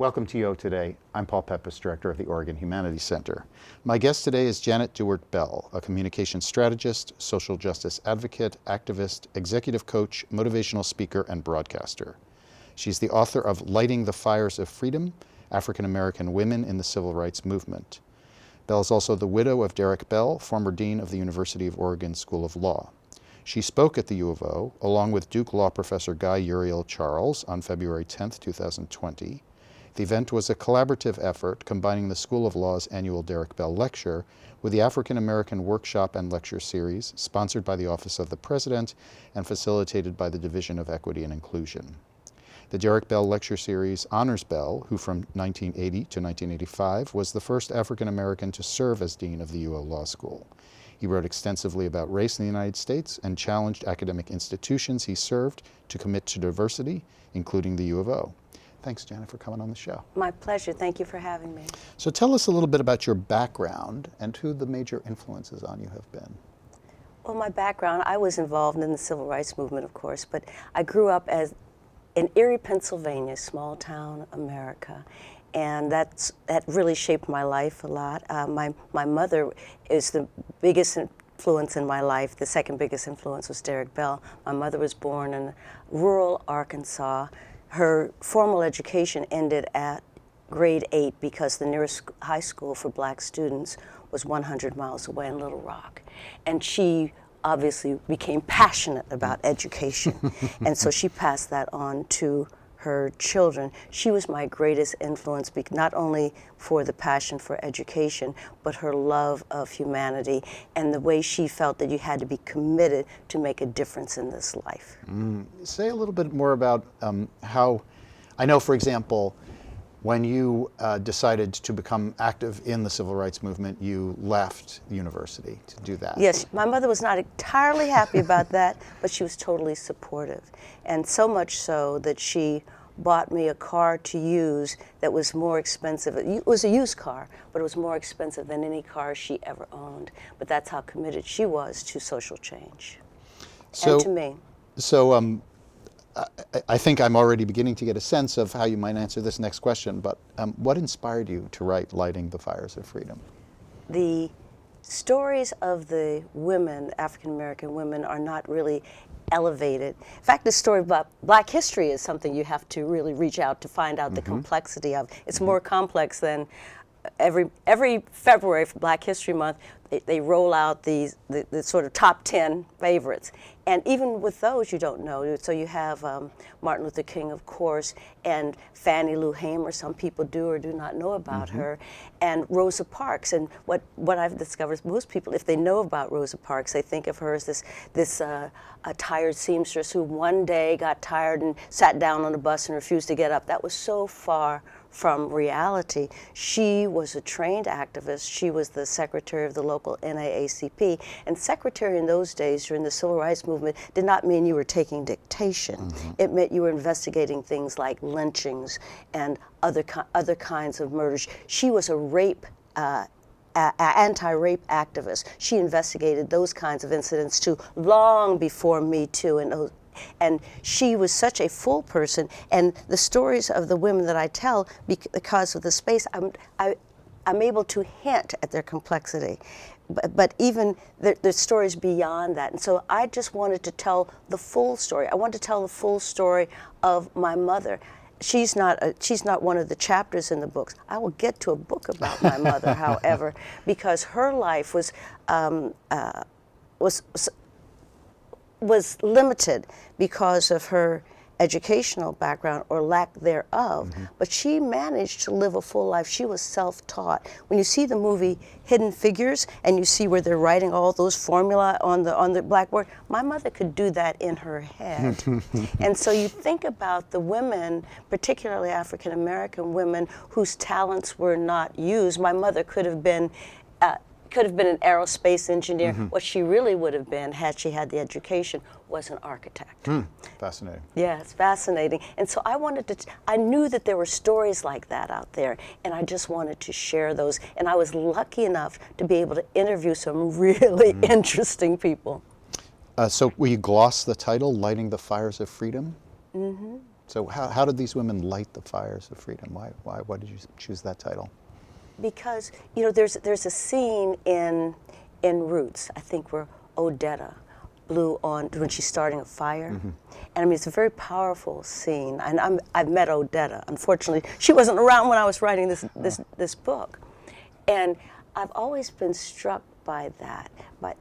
Welcome to YO Today. I'm Paul Peppis, Director of the Oregon Humanities Center. My guest today is Janet Dewart Bell, a communication strategist, social justice advocate, activist, executive coach, motivational speaker, and broadcaster. She's the author of Lighting the Fires of Freedom, African American Women in the Civil Rights Movement. Bell is also the widow of Derrick Bell, former dean of the University of Oregon School of Law. She spoke at the U of O, along with Duke Law Professor Guy-Uriel Charles on February 10, 2020. The event was a collaborative effort combining the School of Law's annual Derrick Bell Lecture with the African American Workshop and Lecture Series, sponsored by the Office of the President and facilitated by the Division of Equity and Inclusion. The Derrick Bell Lecture Series honors Bell, who from 1980 to 1985 was the first African American to serve as Dean of the UO Law School. He wrote extensively about race in the United States and challenged academic institutions he served to commit to diversity, including the U of O. Thanks, Janet, for coming on the show. My pleasure. Thank you for having me. So tell us a little bit about your background and who the major influences on you have been. Well, my background, I was involved in the Civil Rights Movement, of course, but I grew up in Erie, Pennsylvania, small town America. And that really shaped my life a lot. My mother is the biggest influence in my life. The second biggest influence was Derrick Bell. My mother was born in rural Arkansas. Her formal education ended at grade 8 because the nearest high school for black students was 100 miles away in Little Rock. And she obviously became passionate about education. And so she passed that on to her children. She was my greatest influence, not only for the passion for education, but her love of humanity and the way she felt that you had to be committed to make a difference in this life. Say a little bit more about how, I know, for example, when you decided to become active in the civil rights movement, you left the university to do that. Yes, my mother was not entirely happy about that, but she was totally supportive. And so much so that she bought me a car to use that was more expensive. It was a used car, but it was more expensive than any car she ever owned. But that's how committed she was to social change, and to me. So I think I'm already beginning to get a sense of how you might answer this next question, but what inspired you to write Lighting the Fires of Freedom? The stories of the women, African American women, are not really elevated. In fact, the story about Black history is something you have to really reach out to find out the complexity of. It's more complex than every February for Black History Month, they roll out the sort of top 10 favorites. And even with those, you don't know. So you have Martin Luther King, of course, and Fannie Lou Hamer. Some people do or do not know about her. And Rosa Parks. And what I've discovered is most people, if they know about Rosa Parks, they think of her as this a tired seamstress who one day got tired and sat down on a bus and refused to get up. That was so far from reality. She was a trained activist. She was the secretary of the local NAACP. And secretary in those days during the Civil Rights Movement did not mean you were taking dictation. It meant you were investigating things like lynchings and other kinds of murders. She was a rape anti-rape activist. She investigated those kinds of incidents too, long before Me Too and she was such a full person. And the stories of the women that I tell, because of the space, I'm able to hint at their complexity. But even there's stories beyond that. And so I just wanted to tell the full story. I wanted to tell the full story of my mother. She's not one of the chapters in the books. I will get to a book about my mother, however, because her life was limited because of her educational background or lack thereof, but she managed to live a full life. She was self-taught. When you see the movie Hidden Figures and you see where they're writing all those formula on the blackboard, my mother could do that in her head. And so you think about the women, particularly African American women, whose talents were not used. My mother could have been an aerospace engineer. What she really would have been, had she had the education, was an architect. Fascinating. Yeah, it's fascinating. And so I knew that there were stories like that out there, and I just wanted to share those. And I was lucky enough to be able to interview some really interesting people. So will you gloss the title, Lighting the Fires of Freedom? So how did these women light the fires of freedom? Why did you choose that title? Because, you know, there's a scene in Roots, I think, where Odetta blew on when she's starting a fire. And I mean, it's a very powerful scene. And I've met Odetta. Unfortunately, she wasn't around when I was writing this book. And I've always been struck by that,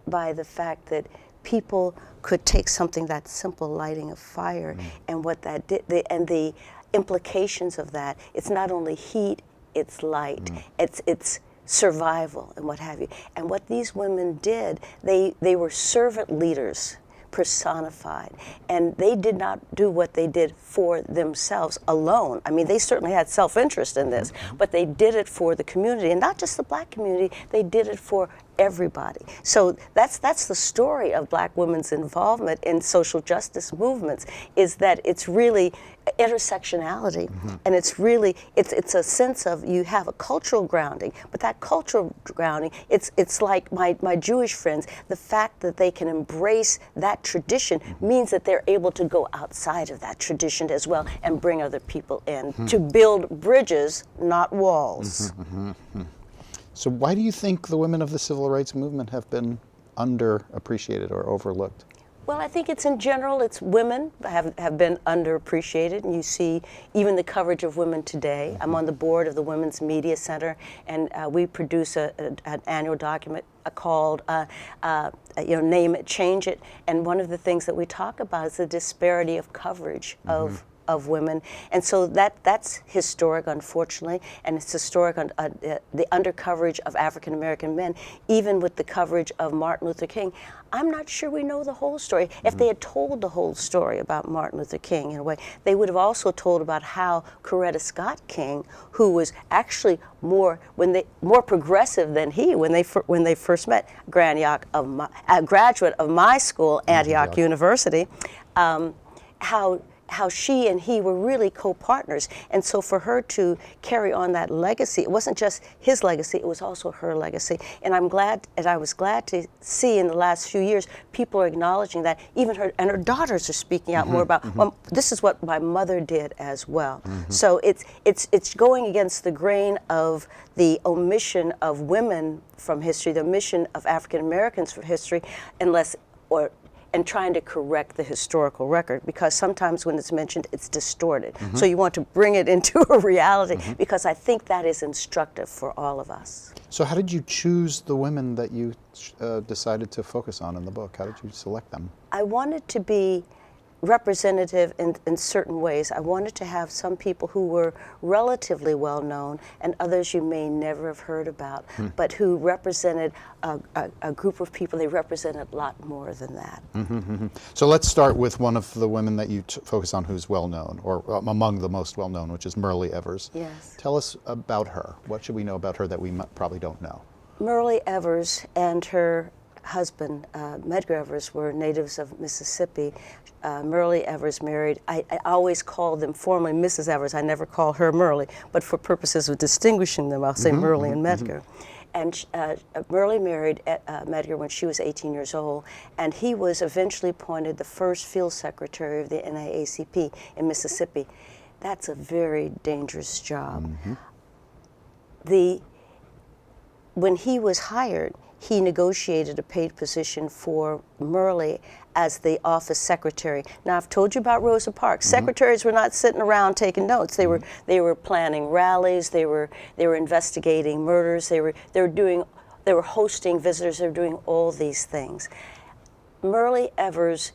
by the fact that people could take something that simple, lighting a fire, and what that did, and the implications of that. It's not only heat, it's light, it's survival and what have you. And what these women did, they were servant leaders personified, and they did not do what they did for themselves alone. I mean, they certainly had self-interest in this, but they did it for the community, and not just the Black community, they did it for everybody. So that's the story of Black women's involvement in social justice movements, is that it's really intersectionality, and it's really, it's a sense of, you have a cultural grounding, but that cultural grounding, it's like my Jewish friends, the fact that they can embrace that tradition means that they're able to go outside of that tradition as well and bring other people in to build bridges, not walls. So why do you think the women of the civil rights movement have been underappreciated or overlooked? Well, I think it's in general, it's women have been underappreciated, and you see even the coverage of women today. I'm on the board of the Women's Media Center, and we produce an annual document called Name It, Change It, and one of the things that we talk about is the disparity of coverage of women, and so that's historic, unfortunately, and it's historic on the undercoverage of African American men, even with the coverage of Martin Luther King. I'm not sure we know the whole story. If they had told the whole story about Martin Luther King in a way, they would have also told about how Coretta Scott King, who was actually more progressive than he when they first met, a graduate of my school, Antioch University, how she and he were really co-partners. And so for her to carry on that legacy, it wasn't just his legacy, it was also her legacy. And I was glad to see in the last few years, people are acknowledging that, even her daughters are speaking out more about, well, this is what my mother did as well. So it's going against the grain of the omission of women from history, the omission of African Americans from history, and trying to correct the historical record, because sometimes when it's mentioned, it's distorted. So you want to bring it into a reality, because I think that is instructive for all of us. So how did you choose the women that you decided to focus on in the book? How did you select them? I wanted to be representative in certain ways. I wanted to have some people who were relatively well known and others you may never have heard about, but who represented a group of people. They represented a lot more than that. So let's start with one of the women that you focus on who's well known, or among the most well known, which is Myrlie Evers. Yes. Tell us about her. What should we know about her that we probably don't know? Myrlie Evers and her husband, Medgar Evers, were natives of Mississippi. Myrlie Evers married, I always call them formally Mrs. Evers. I never call her Myrlie, but for purposes of distinguishing them, I'll say Myrlie and Medgar. And Myrlie married Medgar when she was 18 years old, and he was eventually appointed the first field secretary of the NAACP in Mississippi. That's a very dangerous job. When he was hired, he negotiated a paid position for Myrlie as the office secretary. Now, I've told you about Rosa Parks. Secretaries were not sitting around taking notes. They were planning rallies. They were investigating murders. They were hosting visitors. They were doing all these things. Myrlie Evers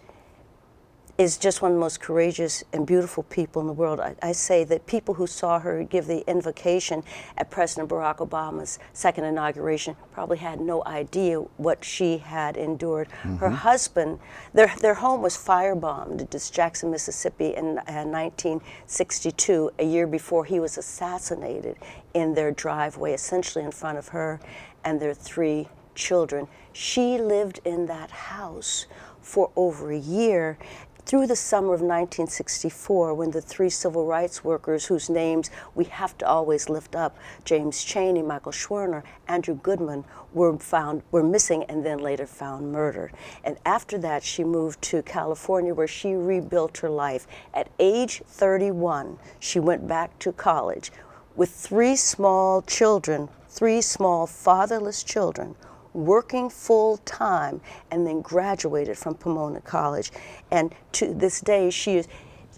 is just one of the most courageous and beautiful people in the world. I say that people who saw her give the invocation at President Barack Obama's second inauguration probably had no idea what she had endured. Her husband, their home was firebombed in Jackson, Mississippi in 1962, a year before he was assassinated in their driveway, essentially in front of her and their 3 children. She lived in that house for over a year, through the summer of 1964, when the three civil rights workers whose names we have to always lift up, James Chaney, Michael Schwerner, Andrew Goodman, were missing and then later found murdered. And after that, she moved to California, where she rebuilt her life. At age 31, she went back to college with three small children, three small fatherless children, working full time, and then graduated from Pomona College. And to this day, she's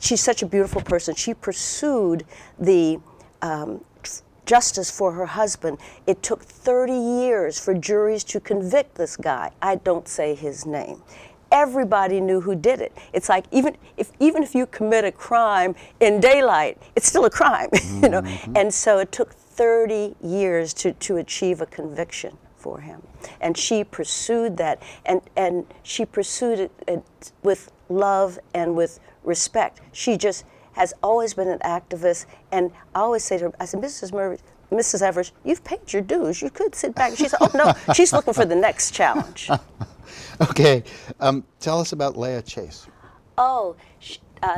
such a beautiful person. She pursued the justice for her husband. It took 30 years for juries to convict this guy. I don't say his name. Everybody knew who did it. It's like even if you commit a crime in daylight, it's still a crime, you know. And so it took 30 years to achieve a conviction for him. And she pursued that, and she pursued it with love and with respect. She just has always been an activist, and I always say to her, I said, Mrs. Evers, you've paid your dues. You could sit back. She said, oh no, she's looking for the next challenge. Okay, tell us about Leia Chase. Oh,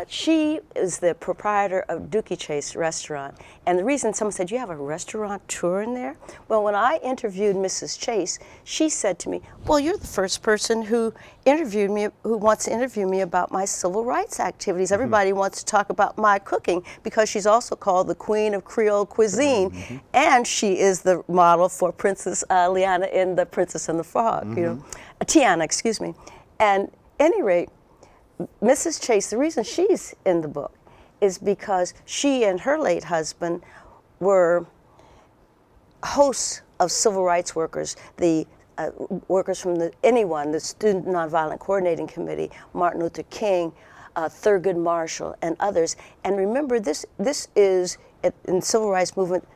she is the proprietor of Dookie Chase restaurant. And the reason someone said, you have a restaurateur in there? Well, when I interviewed Mrs. Chase, she said to me, well, you're the first person who wants to interview me about my civil rights activities. Everybody wants to talk about my cooking, because she's also called the Queen of Creole Cuisine. And she is the model for Princess Liana in The Princess and the Frog, you know, Tiana, excuse me. And at any rate, Mrs. Chase, the reason she's in the book is because she and her late husband were hosts of civil rights workers, the workers from the Student Nonviolent Coordinating Committee, Martin Luther King, Thurgood Marshall, and others. And remember, this is in civil rights movement,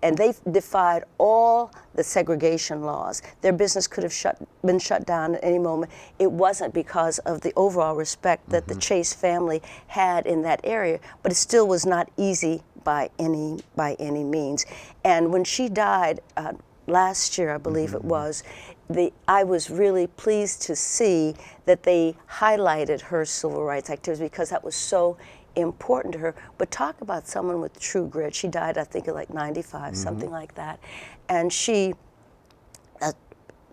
and they defied all the segregation laws. Their business could have been shut down at any moment. It wasn't, because of the overall respect that the Chase family had in that area, but it still was not easy by any means. And when she died last year, I believe it was, I was really pleased to see that they highlighted her civil rights activities, because that was so important to her. But talk about someone with true grit. She died, I think, at like 95, something like that. And she,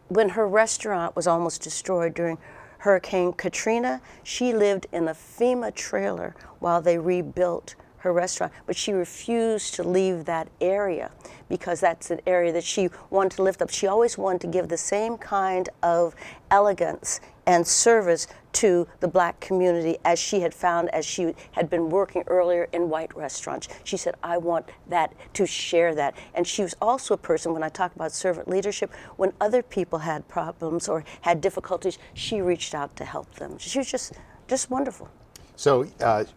when her restaurant was almost destroyed during Hurricane Katrina, she lived in a FEMA trailer while they rebuilt her restaurant. But she refused to leave that area, because that's an area that she wanted to lift up. She always wanted to give the same kind of elegance and service to the black community as she had found as she had been working earlier in white restaurants. She said, I want that, to share that. And she was also a person, when I talk about servant leadership, when other people had problems or had difficulties, she reached out to help them. She was just wonderful. So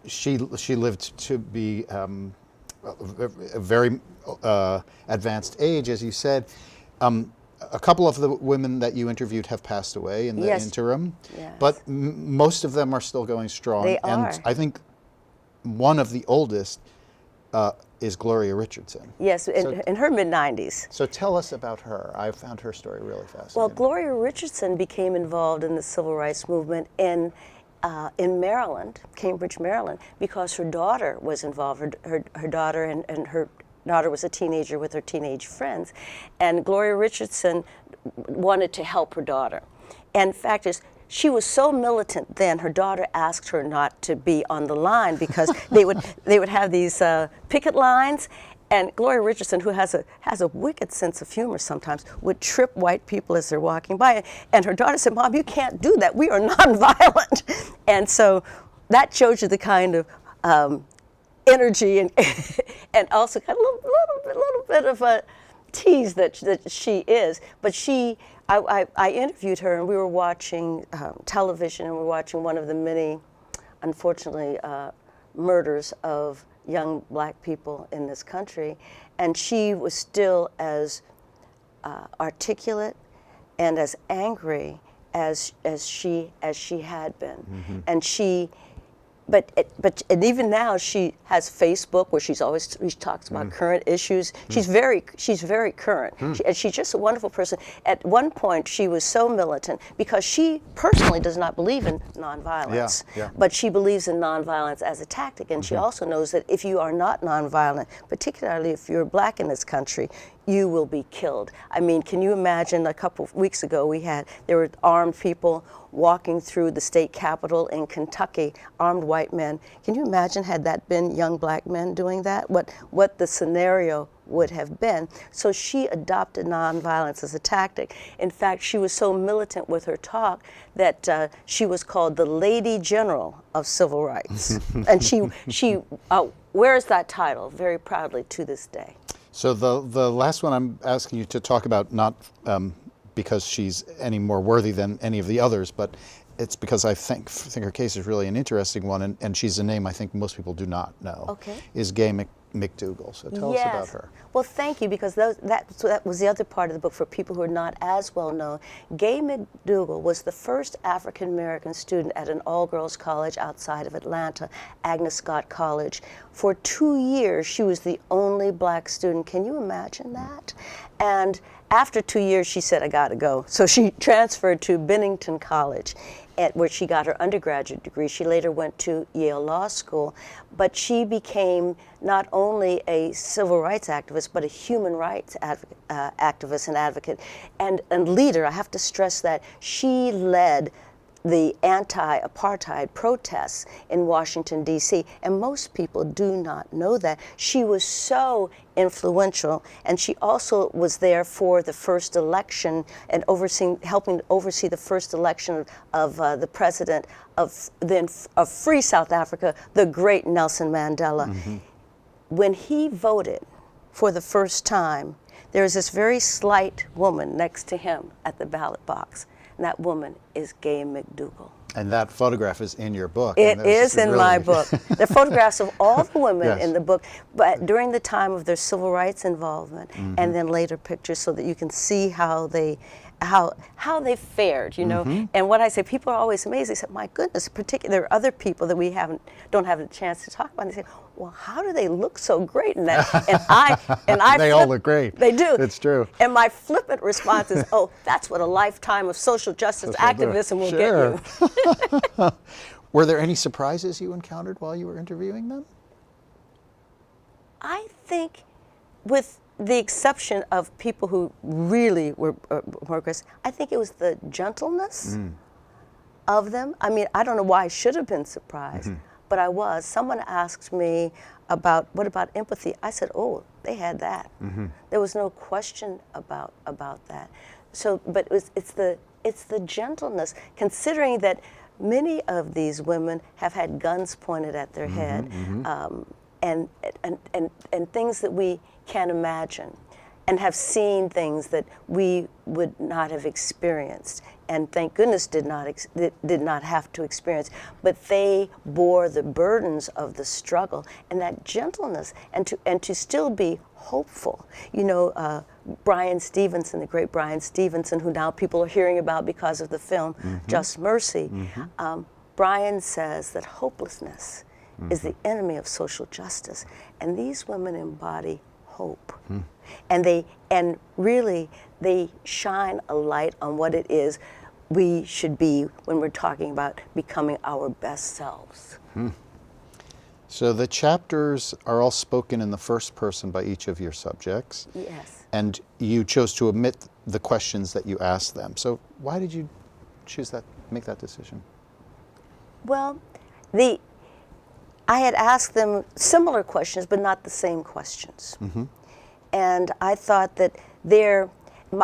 she lived to be a very advanced age, as you said. A couple of the women that you interviewed have passed away in the interim, but most of them are still going strong. They are. And I think one of the oldest is Gloria Richardson. Yes, in her mid-90s. So tell us about her. I found her story really fascinating. Well, Gloria Richardson became involved in the civil rights movement in Maryland, Cambridge, Maryland, because her daughter was involved. Her daughter and her daughter was a teenager with her teenage friends, and Gloria Richardson wanted to help her daughter. And the fact is, she was so militant then, her daughter asked her not to be on the line, because they would have these picket lines, and Gloria Richardson, who has a wicked sense of humor sometimes, would trip white people as they're walking by. And her daughter said, Mom, you can't do that. We are nonviolent. And so that shows you the kind of energy and also kind of a little bit of a tease that she is. But I interviewed her, and we were watching television, and we were watching one of the many, unfortunately, murders of young black people in this country, and she was still as articulate and as angry as she had been. And she and even now she has Facebook where she talks about current issues. She's very current, and she's just a wonderful person. At one point, she was so militant because she personally does not believe in nonviolence, but she believes in nonviolence as a tactic, and she also knows that if you are not nonviolent, particularly if you're black in this country, you will be killed. I mean, can you imagine a couple of weeks ago there were armed people walking through the state capitol in Kentucky, armed white men. Can you imagine had that been young black men doing that? What the scenario would have been. So she adopted nonviolence as a tactic. In fact, she was so militant with her talk that she was called the Lady General of Civil Rights. And she wears that title very proudly to this day. So the last one I'm asking you to talk about, not because she's any more worthy than any of the others, but it's because I think her case is really an interesting one, and she's a name I think most people do not know. Okay. Is Gay McDougal. So tell us about her. Well, thank you, because that was the other part of the book for people who are not as well known. Gay McDougal was the first African American student at an all-girls college outside of Atlanta, Agnes Scott College. For 2 years, she was the only black student. Can you imagine that? And after 2 years, she said, I gotta go. So she transferred to Bennington College, where she got her undergraduate degree. She later went to Yale Law School, but she became not only a civil rights activist, but a human rights activist and advocate and leader. I have to stress that she led the anti-apartheid protests in Washington, D.C., and most people do not know that. She was so influential, and she also was there for the first election and helping oversee the first election of the president of free South Africa, the great Nelson Mandela. Mm-hmm. When he voted for the first time, there was this very slight woman next to him at the ballot box. And that woman is Gay McDougal. And that photograph is in your book. It is in my book. There are photographs of all the women in the book, but during the time of their civil rights involvement, and then later pictures so that you can see how they fared, you know. And what I say, people are always amazed. They say, my goodness, particularly there are other people that we don't have a chance to talk about. And they say, well, how do they look so great in that? And I they all look great. They do. It's true. And my flippant response is, oh, that's what a lifetime of social justice activism will get you. Were there any surprises you encountered while you were interviewing them? I think, with the exception of people who really were workers, I think it was the gentleness of them. I mean, I don't know why I should have been surprised, but I was. Someone asked me what about empathy? I said, oh, they had that. There was no question about that. So, but it's the gentleness, considering that many of these women have had guns pointed at their head, and things that we can't imagine, and have seen things that we would not have experienced, and thank goodness did not have to experience. But they bore the burdens of the struggle, and that gentleness, and to still be hopeful. You know, Brian Stevenson, the great Brian Stevenson, who now people are hearing about because of the film Just Mercy. Brian says that hopelessness is the enemy of social justice, and these women embody hope. And really they shine a light on what it is we should be when we're talking about becoming our best selves. So the chapters are all spoken in the first person by each of your subjects. Yes. And you chose to omit the questions that you asked them. So why did you choose that, make that decision? Well, I had asked them similar questions, but not the same questions. And I thought that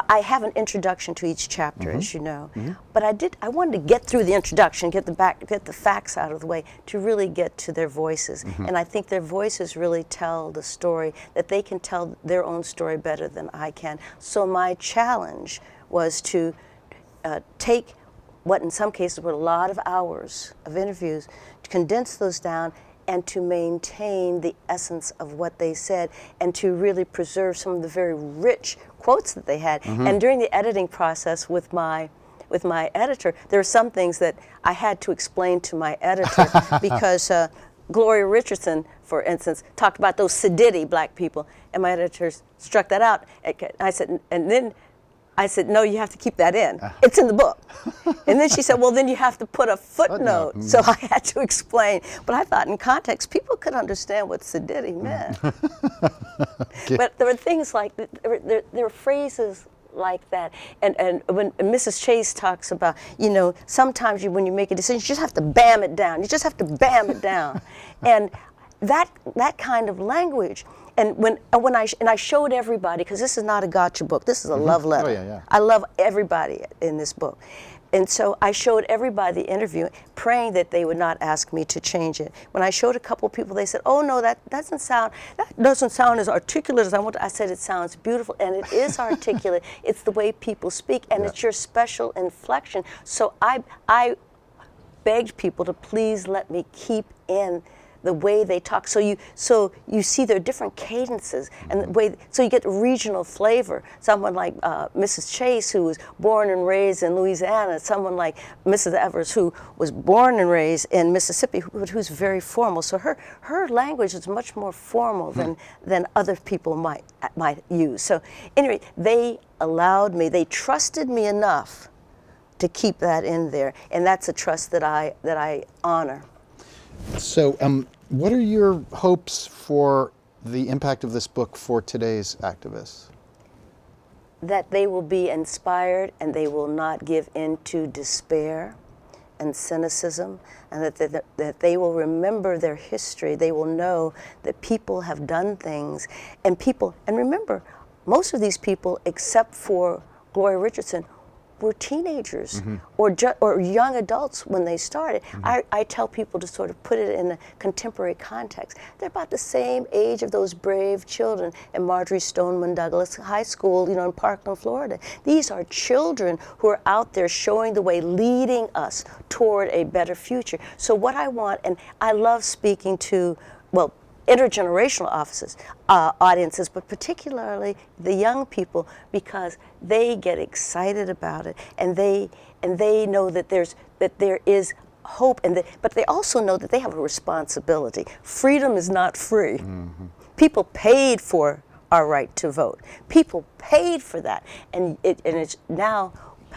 I have an introduction to each chapter, as you know, but I wanted to get through the introduction, get the facts out of the way to really get to their voices. And I think their voices really tell the story, that they can tell their own story better than I can. So my challenge was to take what in some cases were a lot of hours of interviews, to condense those down and to maintain the essence of what they said, and to really preserve some of the very rich quotes that they had. And during the editing process with with my editor, there are some things that I had to explain to my editor because Gloria Richardson, for instance, talked about those sedity black people, and my editor struck that out. I said, and then I said, no, you have to keep that in. It's in the book. And then she said, well, then you have to put a footnote. So I had to explain. But I thought in context, people could understand what sedity meant. But there were things like, there were phrases like that. And when Mrs. Chase talks about, you know, sometimes when you make a decision, you just have to bam it down. You just have to bam it down. And that kind of language. And when I showed everybody, because this is not a gotcha book, this is a love letter. Oh, yeah. I love everybody in this book. And so I showed everybody the interview, praying that they would not ask me to change it. When I showed a couple people, they said, oh no, that doesn't sound as articulate as I want. I said, it sounds beautiful, and it is articulate. It's the way people speak, and it's your special inflection. So I begged people to please let me keep in the way they talk, so you see their different cadences, and the way, so you get regional flavor. Someone like Mrs. Chase, who was born and raised in Louisiana, someone like Mrs. Evers, who was born and raised in Mississippi, who's very formal. So her language is much more formal than other people might use. So anyway, they allowed me, they trusted me enough to keep that in there, and that's a trust that I honor. So, what are your hopes for the impact of this book for today's activists? That they will be inspired and they will not give in to despair and cynicism, and that they will remember their history. They will know that people have done things, and remember, most of these people, except for Gloria Richardson, were teenagers or young adults when they started. I tell people to sort of put it in a contemporary context. They're about the same age of those brave children in Marjorie Stoneman Douglas High School, you know, in Parkland, Florida. These are children who are out there showing the way, leading us toward a better future. So what I want, and I love speaking to, well, intergenerational audiences, but particularly the young people, because they get excited about it, and they know that there is hope, but they also know that they have a responsibility. Freedom is not free. People paid for our right to vote. People paid for that, and it's now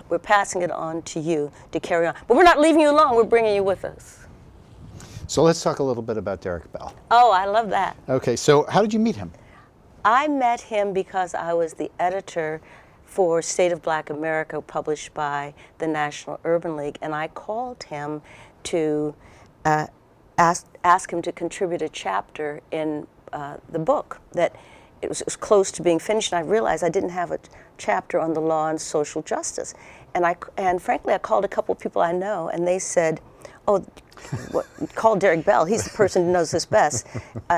we're passing it on to you to carry on. But we're not leaving you alone. We're bringing you with us. So let's talk a little bit about Derrick Bell. Oh, I love that. Okay, so how did you meet him? I met him because I was the editor for State of Black America, published by the National Urban League, and I called him to ask him to contribute a chapter in the book. That it was close to being finished, and I realized I didn't have a chapter on the law and social justice. And frankly, I called a couple of people I know, and they said, oh, call Derrick Bell. He's the person who knows this best.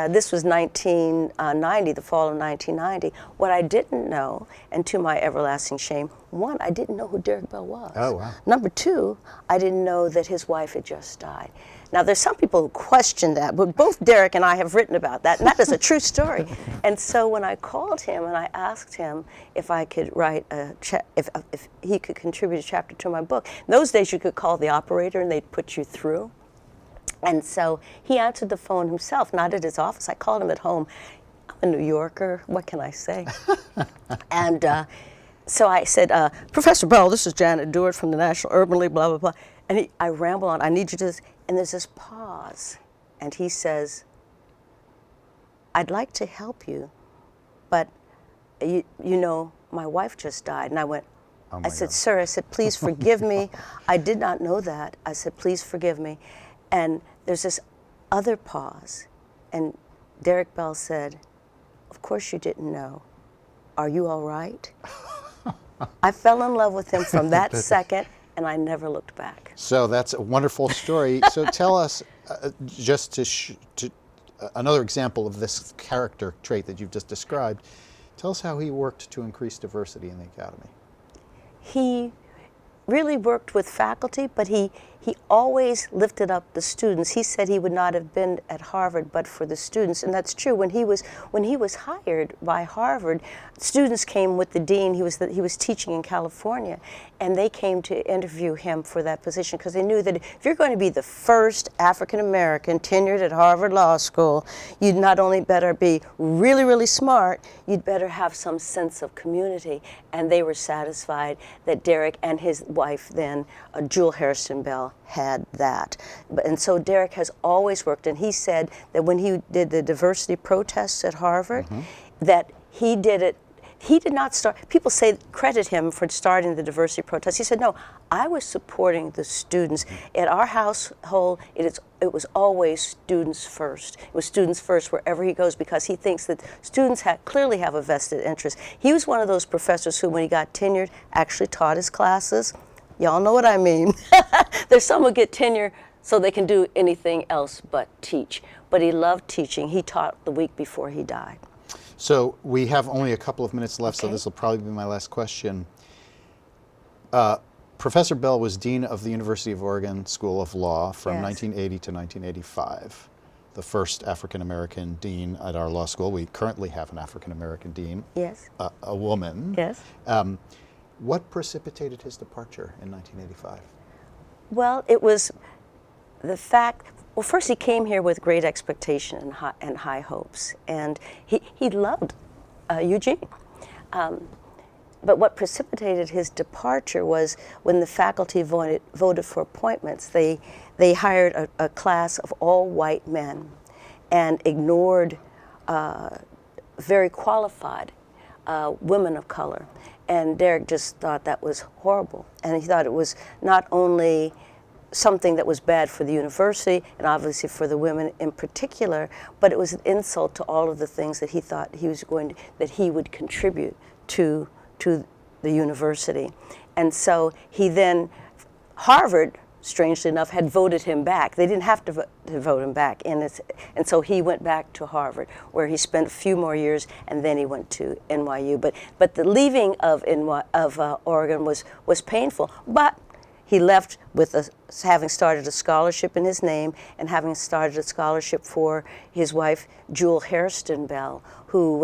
This was 1990, the fall of 1990. What I didn't know, and to my everlasting shame, one, I didn't know who Derrick Bell was. Oh, wow. Number two, I didn't know that his wife had just died. Now, there's some people who question that, but both Derrick and I have written about that, and that is a true story. And so when I called him and I asked him if I could write if he could contribute a chapter to my book, in those days you could call the operator and they'd put you through. And so he answered the phone himself, not at his office. I called him at home. I'm a New Yorker, what can I say? And so I said, Professor Bell, this is Janet Dewart from the National Urban League, blah, blah, blah. And I ramble on, I need you to, and there's this pause. And he says, I'd like to help you, but you know, my wife just died. And I went, oh I said, God. sir, I said, please forgive me. I did not know that. I said, please forgive me. And there's this other pause. And Derrick Bell said, of course you didn't know. Are you all right? I fell in love with him from that second, and I never looked back. So that's a wonderful story. So tell us, just to another example of this character trait that you've just described, tell us how he worked to increase diversity in the Academy. He really worked with faculty, but he he always lifted up the students. He said he would not have been at Harvard but for the students, and that's true. When he was hired by Harvard, students came with the dean. He was teaching in California, and they came to interview him for that position because they knew that if you're going to be the first African American tenured at Harvard Law School, you'd not only better be really, really smart, you'd better have some sense of community. And they were satisfied that Derrick and his wife then, Jewel Hairston Bell, had that. And so Derrick has always worked, and he said that when he did the diversity protests at Harvard, that he did it. He did not start, people credit him for starting the diversity protests. He said, no, I was supporting the students. At our household, it was always students first. It was students first wherever he goes because he thinks that students clearly have a vested interest. He was one of those professors who, when he got tenured, actually taught his classes. Y'all know what I mean. There's some who get tenure so they can do anything else but teach. But he loved teaching. He taught the week before he died. So we have only a couple of minutes left, Okay. so this will probably be my last question. Professor Bell was Dean of the University of Oregon School of Law from Yes. 1980 to 1985, the first African-American dean at our law school. We currently have an African-American dean, Yes. a woman. Yes. What precipitated his departure in 1985? Well, it was the fact. Well, first he came here with great expectation and high hopes, and he loved Eugene. But what precipitated his departure was when the faculty voted for appointments. They hired a class of all white men and ignored very qualified women of color. And Derrick just thought that was horrible. And he thought it was not only something that was bad for the university and obviously for the women in particular, but it was an insult to all of the things that he thought that he would contribute to the university. And so he then, Harvard, strangely enough, had voted him back. They didn't have to vote him back. And so he went back to Harvard, where he spent a few more years, and then he went to NYU. But the leaving of Oregon was painful. But he left with having started a scholarship in his name and having started a scholarship for his wife, Jewel Hairston Bell, who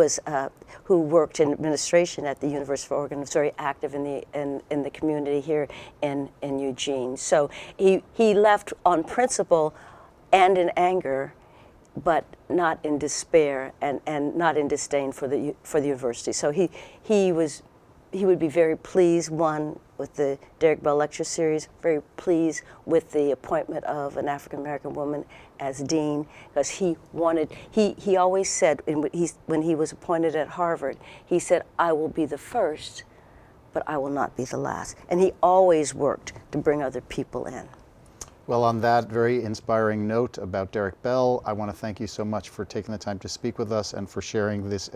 worked in administration at the University of Oregon, was very active in the community here in Eugene. So he left on principle and in anger, but not in despair and not in disdain for the university. So he would be very pleased, one, with the Derrick Bell Lecture Series, very pleased with the appointment of an African-American woman as dean, because he always said, when he was appointed at Harvard, he said, I will be the first, but I will not be the last. And he always worked to bring other people in. Well, on that very inspiring note about Derrick Bell, I want to thank you so much for taking the time to speak with us and for sharing these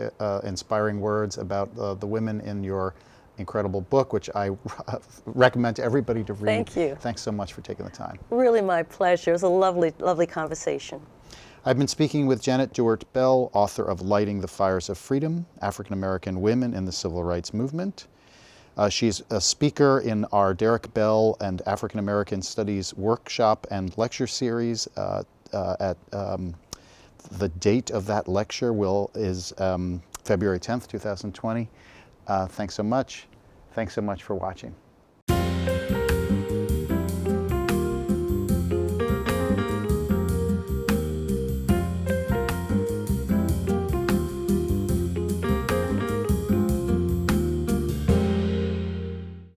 inspiring words about the women in your incredible book, which I recommend to everybody to read. Thank you. Thanks so much for taking the time. Really my pleasure. It was a lovely, lovely conversation. I've been speaking with Janet Dewart Bell, author of Lighting the Fires of Freedom, African American Women in the Civil Rights Movement. She's a speaker in our Derrick Bell and African American Studies workshop and lecture series. The date of that lecture is February 10th, 2020. Thanks so much. Thanks so much for watching.